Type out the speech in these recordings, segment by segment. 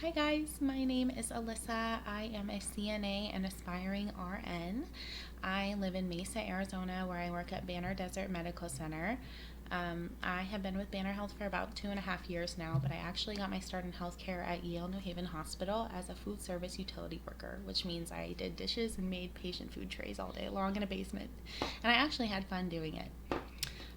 Hi guys, my name is Alyssa. I am a CNA and aspiring RN. I live in Mesa, Arizona, where I work at Banner Desert Medical Center. I have been with Banner Health for about 2.5 years now, but I actually got my start in healthcare at Yale New Haven Hospital as a food service utility worker, which means I did dishes and made patient food trays all day long in a basement. And I actually had fun doing it.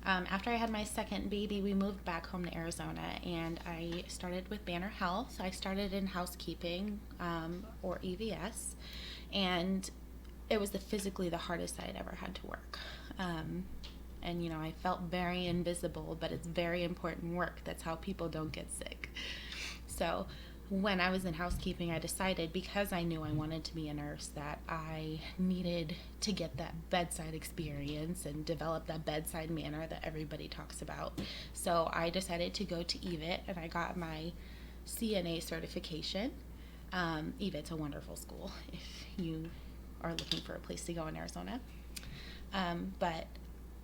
After I had my second baby, we moved back home to Arizona and I started with Banner Health. I started in housekeeping, or EVS, and it was physically the hardest I'd ever had to work. And I felt very invisible, but it's very important work. That's how people don't get sick. So when I was in housekeeping, I decided, because I knew I wanted to be a nurse, that I needed to get that bedside experience and develop that bedside manner that everybody talks about. So I decided to go to EVIT and I got my CNA certification. EVIT's a wonderful school if you are looking for a place to go in Arizona. But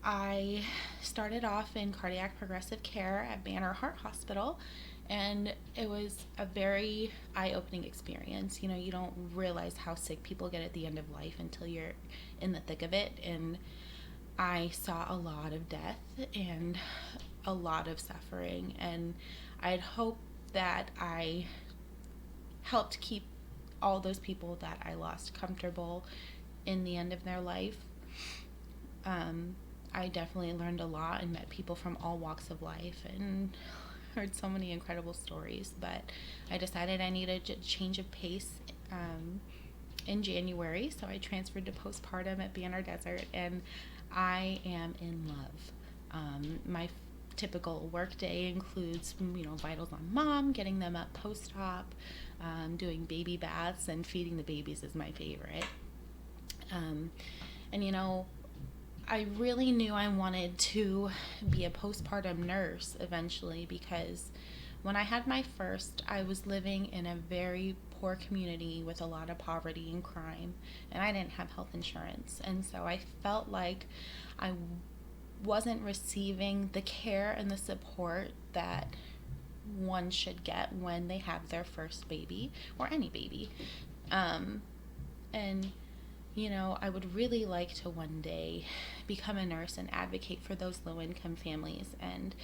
I started off in cardiac progressive care at Banner Heart Hospital, and it was a very eye-opening experience. You don't realize how sick people get at the end of life until you're in the thick of it, and I saw a lot of death and a lot of suffering, and I'd hope that I helped keep all those people that I lost comfortable in the end of their life. I definitely learned a lot and met people from all walks of life and heard so many incredible stories. But I decided I needed a change of pace in January, so I transferred to postpartum at Banner Desert, and I am in love. My typical work day includes, vitals on mom, getting them up post-op, doing baby baths, and feeding the babies is my favorite. And I really knew I wanted to be a postpartum nurse eventually, because when I had my first, I was living in a very poor community with a lot of poverty and crime, and I didn't have health insurance. And so I felt like I wasn't receiving the care and the support that one should get when they have their first baby, or any baby. And I would really like to one day become a nurse and advocate for those low income families and,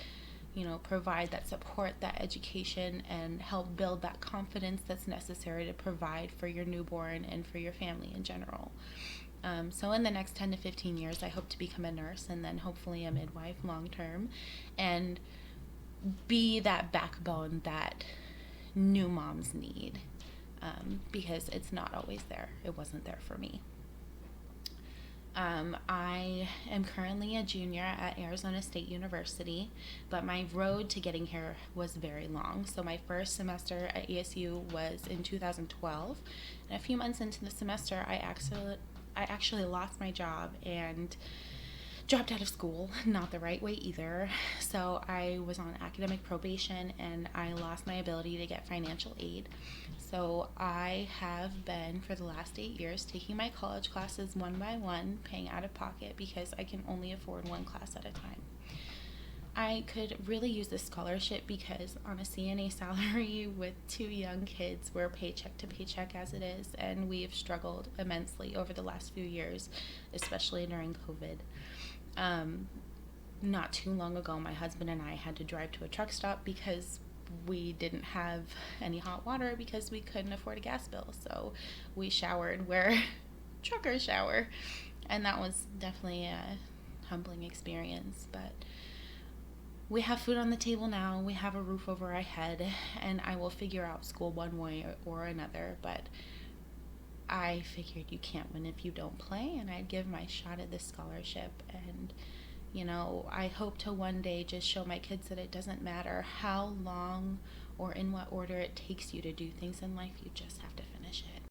provide that support, that education, and help build that confidence that's necessary to provide for your newborn and for your family in general. So in the next 10 to 15 years, I hope to become a nurse and then hopefully a midwife long term, and be that backbone that new moms need, because it's not always there. It wasn't there for me. I am currently a junior at Arizona State University, but my road to getting here was very long. So my first semester at ASU was in 2012, and a few months into the semester, I actually lost my job and dropped out of school, not the right way either. So I was on academic probation and I lost my ability to get financial aid. So I have been, for the last 8 years, taking my college classes one by one, paying out of pocket because I can only afford one class at a time. I could really use this scholarship because on a CNA salary with two young kids, we're paycheck to paycheck as it is, and we've struggled immensely over the last few years, especially during COVID. Not too long ago, my husband and I had to drive to a truck stop because we didn't have any hot water because we couldn't afford a gas bill. So we showered where truckers shower, and that was definitely a humbling experience. But we have food on the table now, we have a roof over our head, and I will figure out school one way or another. But I figured you can't win if you don't play, and I'd give my shot at this scholarship. And I hope to one day just show my kids that it doesn't matter how long or in what order it takes you to do things in life, you just have to finish it.